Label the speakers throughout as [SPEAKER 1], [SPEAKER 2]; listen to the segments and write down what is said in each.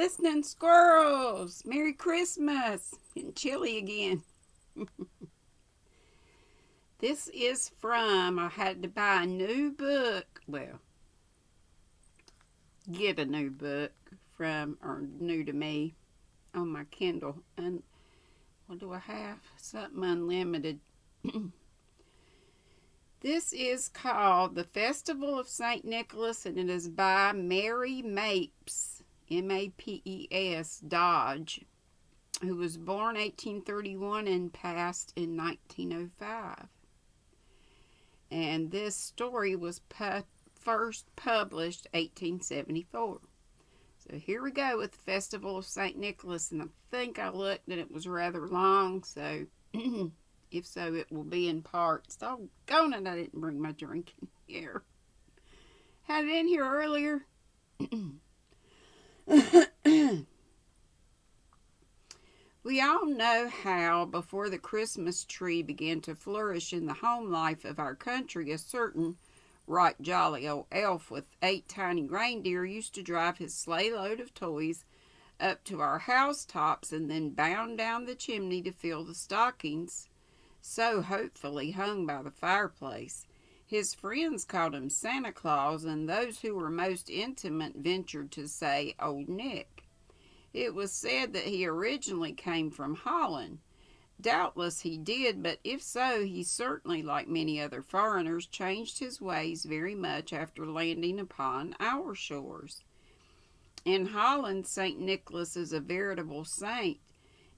[SPEAKER 1] Listening squirrels! Merry Christmas! Getting chilly again. This is from, I had to buy a new book. Well, get a new book from, or new to me, on my Kindle. And what do I have? Something unlimited. This is called The Festival of St. Nicholas, and it is by Mary Mapes, Mapes Dodge, who was born 1831 and passed in 1905. And this story was first published 1874. So here we go with the Festival of St. Nicholas, and I think I looked and it was rather long, so if so, it will be in parts. Doggone it, I didn't bring my drink in here. Had it in here earlier. We all know how, before the Christmas tree began to flourish in the home life of our country, a certain right jolly old elf with 8 tiny reindeer used to drive his sleigh load of toys up to our housetops and then bound down the chimney to fill the stockings so hopefully hung by the fireplace. His friends called him Santa Claus, and those who were most intimate ventured to say Old Nick. It was said that he originally came from Holland. Doubtless he did, but if so, he certainly, like many other foreigners, changed his ways very much after landing upon our shores. In Holland, St. Nicholas is a veritable saint,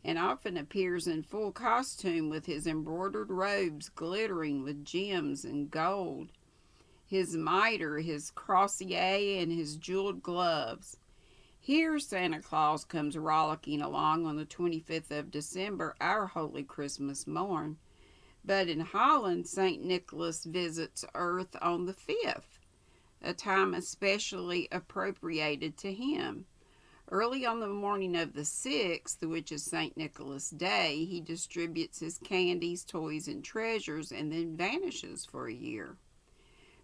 [SPEAKER 1] and often appears in full costume with his embroidered robes glittering with gems and gold, his mitre, his crozier, and his jeweled gloves. Here Santa Claus comes rollicking along on the 25th of December, our holy Christmas morn. But in Holland, St. Nicholas visits Earth on the 5th, a time especially appropriated to him. Early on the morning of the 6th, which is St. Nicholas Day, he distributes his candies, toys, and treasures and then vanishes for a year.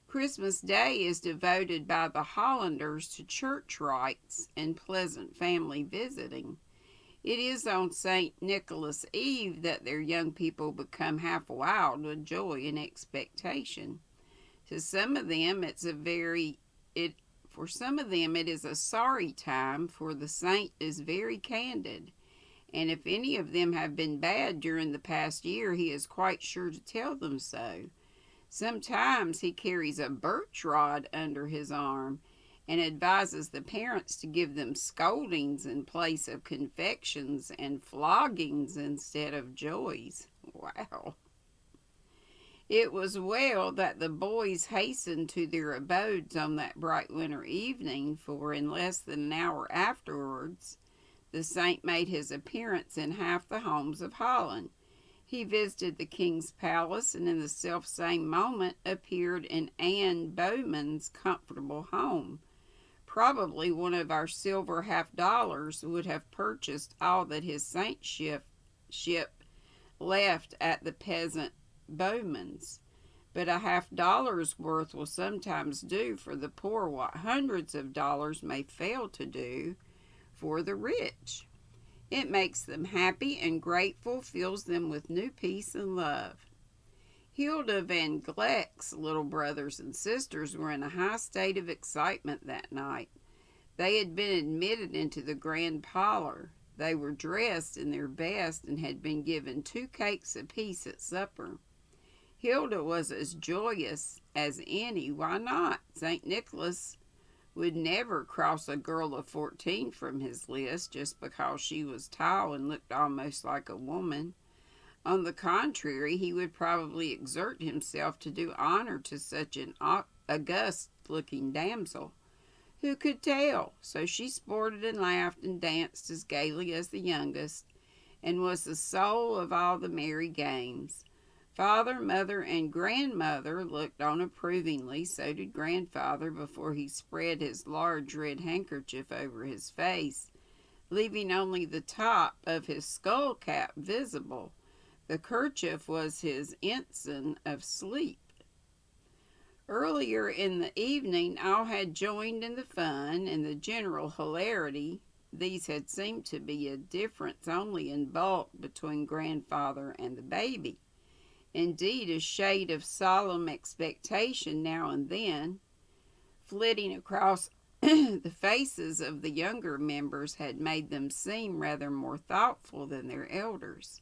[SPEAKER 1] Christmas Day is devoted by the Hollanders to church rites and pleasant family visiting. It is on St. Nicholas Eve that their young people become half wild with joy and expectation. To some of them, for some of them, it is a sorry time, for the saint is very candid, and if any of them have been bad during the past year, he is quite sure to tell them so. Sometimes he carries a birch rod under his arm and advises the parents to give them scoldings in place of confections and floggings instead of joys. Wow. It was well that the boys hastened to their abodes on that bright winter evening, for in less than an hour afterwards the saint made his appearance in half the homes of Holland. He visited the king's palace, and in the self-same moment appeared in Anne Bowman's comfortable home. Probably one of our silver $50 would have purchased all that his saintship left at the peasant Bowman's. But a $50 worth will sometimes do for the poor what hundreds of dollars may fail to do for the rich. It makes them happy and grateful, fills them with new peace and love. Hilda Van Gleck's little brothers and sisters were in a high state of excitement that night. They had been admitted into the grand parlor. They were dressed in their best and had been given 2 cakes apiece at supper. Hilda was as joyous as any. Why not? St. Nicholas would never cross a girl of 14 from his list just because she was tall and looked almost like a woman. On the contrary, he would probably exert himself to do honor to such an august-looking damsel. Who could tell? So she sported and laughed and danced as gaily as the youngest, and was the soul of all the merry games. Father, mother, and grandmother looked on approvingly. So did grandfather before he spread his large red handkerchief over his face, leaving only the top of his skull cap visible. The kerchief was his ensign of sleep. Earlier in the evening all had joined in the fun and the general hilarity these had seemed to be a difference only in bulk between grandfather and the baby. Indeed, a shade of solemn expectation now and then, flitting across the faces of the younger members, had made them seem rather more thoughtful than their elders.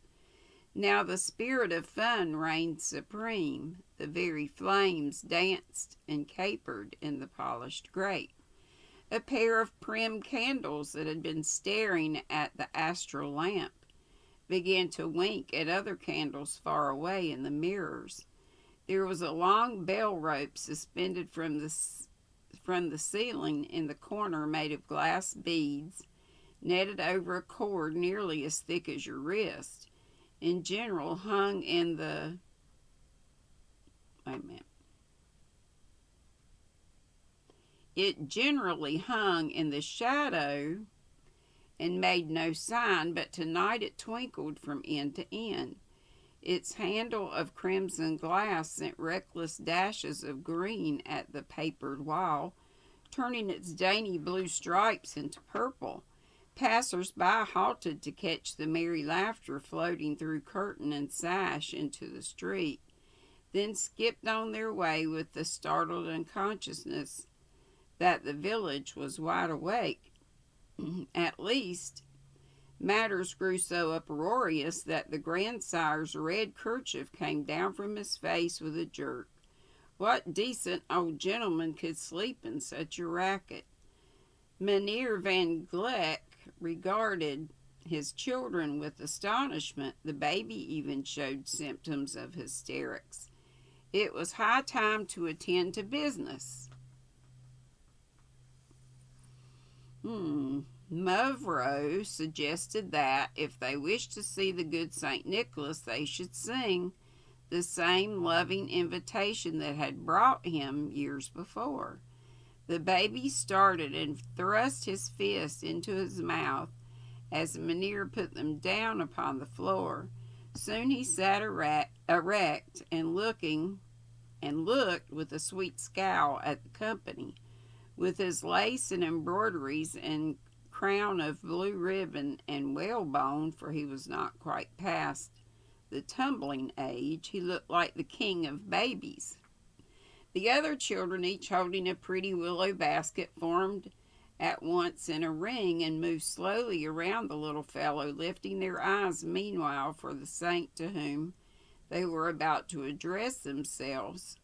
[SPEAKER 1] Now the spirit of fun reigned supreme. The very flames danced and capered in the polished grate. A pair of prim candles that had been staring at the astral lamp began to wink at other candles far away in the mirrors. There was a long bell rope suspended from the ceiling in the corner, made of glass beads, netted over a cord nearly as thick as your wrist. In general, hung in the wait a minute. It generally hung in the shadow and made no sign, but tonight it twinkled from end to end. Its handle of crimson glass sent reckless dashes of green at the papered wall, turning its dainty blue stripes into purple. Passers-by halted to catch the merry laughter floating through curtain and sash into the street, then skipped on their way with the startled unconsciousness that the village was wide awake. At least, matters grew so uproarious that the grandsire's red kerchief came down from his face with a jerk. What decent old gentleman could sleep in such a racket? Mynheer van Gleck regarded his children with astonishment. The baby even showed symptoms of hysterics. It was high time to attend to business. Muvro suggested that if they wished to see the good St. Nicholas, they should sing the same loving invitation that had brought him years before. The baby started and thrust his fist into his mouth as Mynheer put them down upon the floor. Soon he sat erect and looked with a sweet scowl at the company. With his lace and embroideries and crown of blue ribbon and whalebone, for he was not quite past the tumbling age, he looked like the king of babies. The other children, each holding a pretty willow basket, formed at once in a ring and moved slowly around the little fellow, lifting their eyes meanwhile for the saint to whom they were about to address themselves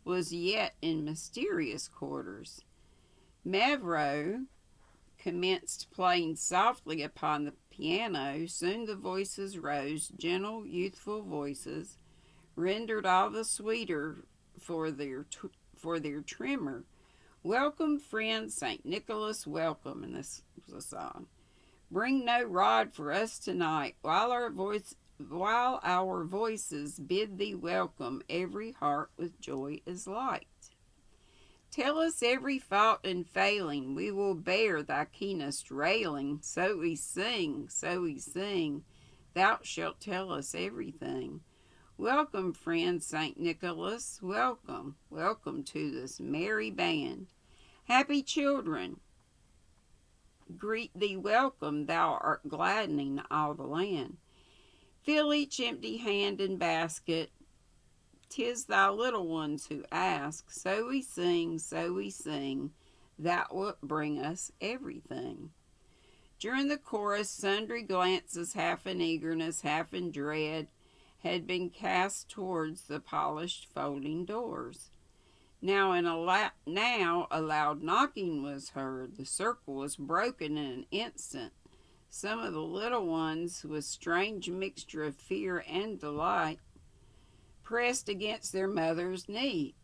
[SPEAKER 1] was yet in mysterious quarters. Mevrouw commenced playing softly upon the piano. Soon the voices rose, gentle, youthful voices, rendered all the sweeter for their tremor. Welcome, friend St. Nicholas, welcome. And this was a song. Bring no rod for us tonight, while our voices bid thee welcome, every heart with joy is light. Tell us every fault and failing, we will bear thy keenest railing. So we sing, thou shalt tell us everything. Welcome, friend St. Nicholas, welcome, welcome to this merry band. Happy children, greet thee welcome, thou art gladdening all the land. Fill each empty hand and basket, 'tis thy little ones who ask. So we sing, thou wilt bring us everything. During the chorus, sundry glances, half in eagerness, half in dread, had been cast towards the polished folding doors. Now a loud knocking was heard. The circle was broken in an instant. Some of the little ones, with strange mixture of fear and delight, pressed against their mother's knee.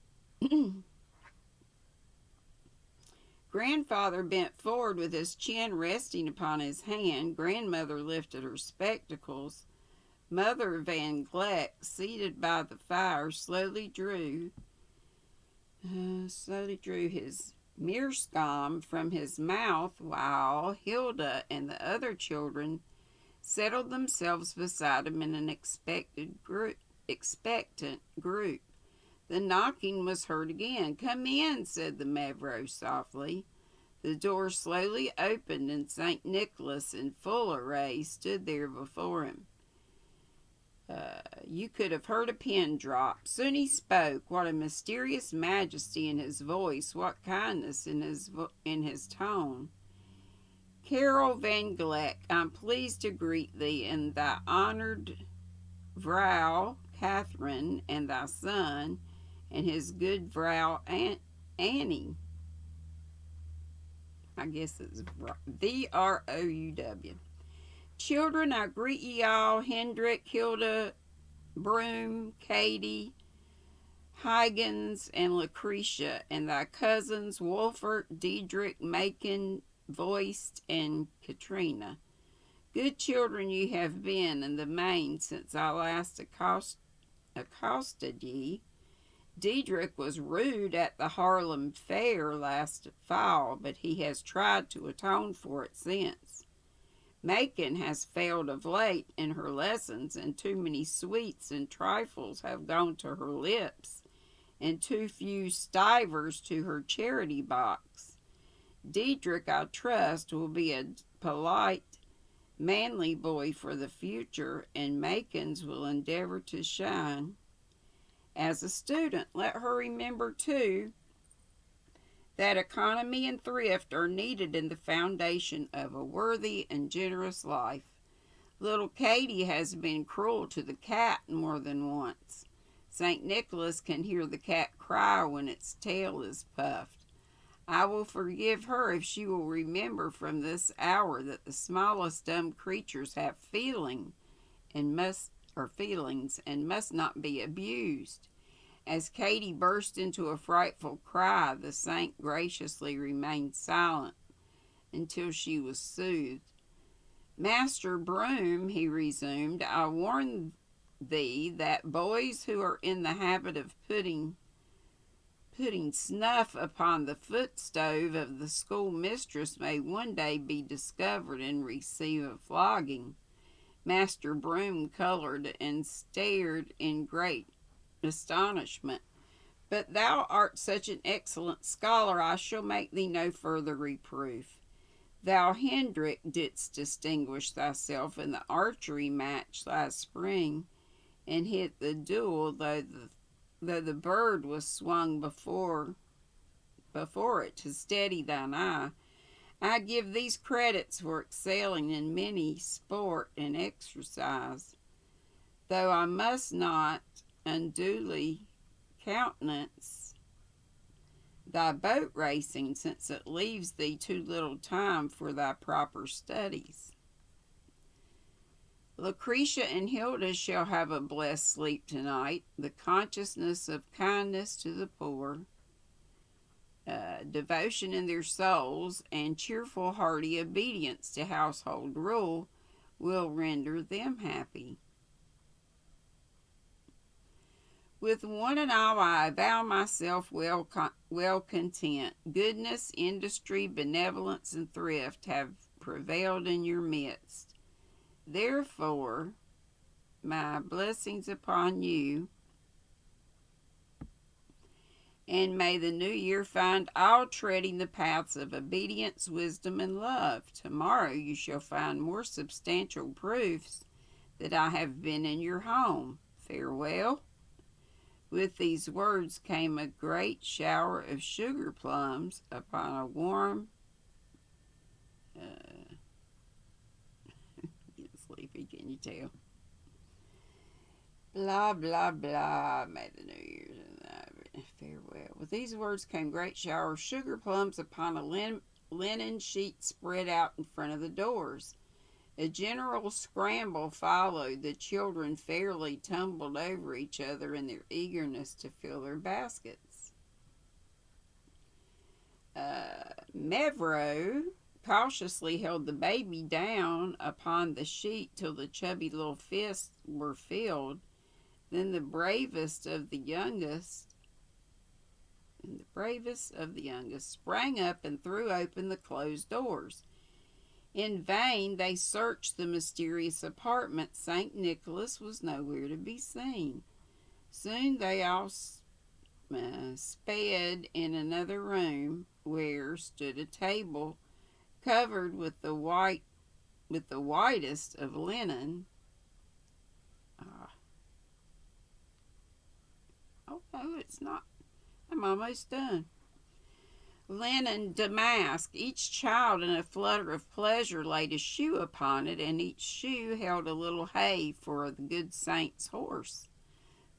[SPEAKER 1] Grandfather bent forward with his chin resting upon his hand. Grandmother lifted her spectacles. Mother Van Gleck, seated by the fire, slowly drew his meerschaum from his mouth, while Hilda and the other children settled themselves beside him in an expectant group. The knocking was heard again. Come in, said the Mevrouw softly. The door slowly opened, and St. Nicholas, in full array, stood there before him. You could have heard a pin drop. Soon he spoke. What a mysterious majesty in his voice! What kindness in his tone! Carol Van Gleck, I'm pleased to greet thee, and thy honoured Vrouw Catherine, and thy son, and his good Vrouw Annie. I guess it's Vrouw. Children, I greet ye all. Hendrik, Hilda, Broom, Katie, Huygens, and Lucretia, and thy cousins Wolfert, Diedrich, Macon, Voiced, and Katrina. Good children you have been in the main since I last accosted ye. Diedrich was rude at the Haarlem Fair last fall, but he has tried to atone for it since. Macon has failed of late in her lessons, and too many sweets and trifles have gone to her lips, and too few stivers to her charity box. Diedrich, I trust, will be a polite, manly boy for the future, and Macon's will endeavor to shine as a student. Let her remember, too, that economy and thrift are needed in the foundation of a worthy and generous life. Little Katie has been cruel to the cat more than once. St. Nicholas can hear the cat cry when its tail is puffed. I will forgive her if she will remember from this hour that the smallest dumb creatures have feelings and must not be abused. As Katie burst into a frightful cry, the saint graciously remained silent until she was soothed. Master Broom, he resumed, I warn thee that boys who are in the habit of putting snuff upon the foot stove of the schoolmistress may one day be discovered and receive a flogging. Master Broom colored and stared in great astonishment. But thou art such an excellent scholar, I shall make thee no further reproof. Thou, Hendrik, didst distinguish thyself in the archery match last spring, and hit the duel, though the bird was swung before it to steady thine eye. I give these credits for excelling in many sport and exercise, though I must not unduly countenance thy boat racing, since it leaves thee too little time for thy proper studies. Lucretia and Hilda shall have a blessed sleep tonight. The consciousness of kindness to the poor, devotion in their souls, and cheerful, hearty obedience to household rule will render them happy. With one and all I vow myself well content. Goodness, industry, benevolence, and thrift have prevailed in your midst. Therefore, my blessings upon you, and may the new year find all treading the paths of obedience, wisdom, and love. Tomorrow you shall find more substantial proofs that I have been in your home. Farewell. With these words came a great shower of sugar plums upon a warm, get sleepy, can you tell? Blah, blah, blah, may the New Year's farewell. With these words came great shower of sugar plums upon a linen sheet spread out in front of the doors. A general scramble followed. The children fairly tumbled over each other in their eagerness to fill their baskets. Mevrouw cautiously held the baby down upon the sheet till the chubby little fists were filled. Then the bravest of the youngest sprang up and threw open the closed doors. In vain they searched the mysterious apartment. St. Nicholas was nowhere to be seen. Soon they all sped in another room where stood a table covered with the whitest of linen. Uh, oh no, it's not. I'm almost done. Linen damask. Each child in a flutter of pleasure laid a shoe upon it, and each shoe held a little hay for the good saint's horse.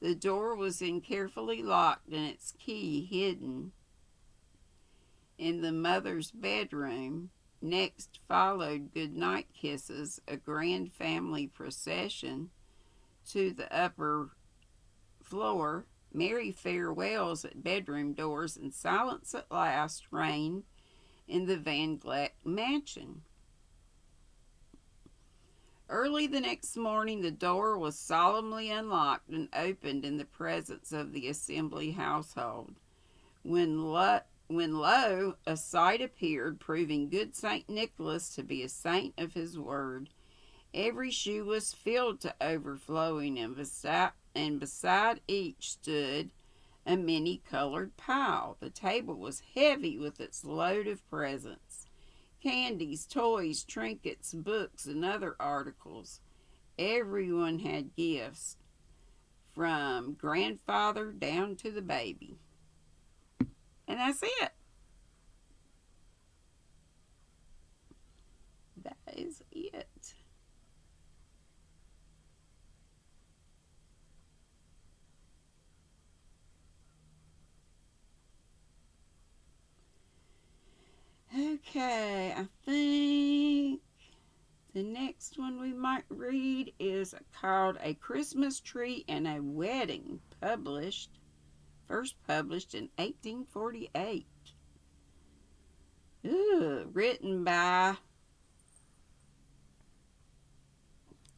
[SPEAKER 1] The door was in carefully locked and its key hidden in the mother's bedroom. Next followed good night kisses, a grand family procession to the upper floor, merry farewells at bedroom doors, and silence at last reigned in the Van Gleck mansion. Early the next morning, the door was solemnly unlocked and opened in the presence of the assembly household. When lo, a sight appeared, proving good St. Nicholas to be a saint of his word. Every shoe was filled to overflowing, and beside each stood a many-colored pile. The table was heavy with its load of presents. Candies, toys, trinkets, books, and other articles. Everyone had gifts, from grandfather down to the baby. And that's it. That is it. Okay, I think the next one we might read is called A Christmas Tree and a Wedding, first published in 1848. Written by,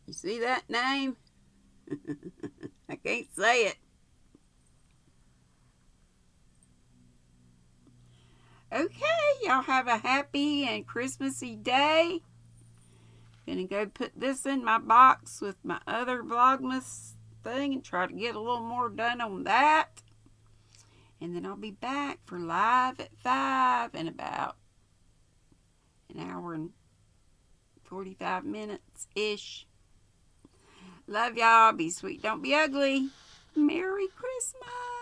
[SPEAKER 1] you see that name? I can't say it. Okay, y'all have a happy and Christmassy day. Gonna go put this in my box with my other Vlogmas thing and try to get a little more done on that. And then I'll be back for live at 5 in about an hour and 45 minutes-ish. Love y'all. Be sweet. Don't be ugly. Merry Christmas.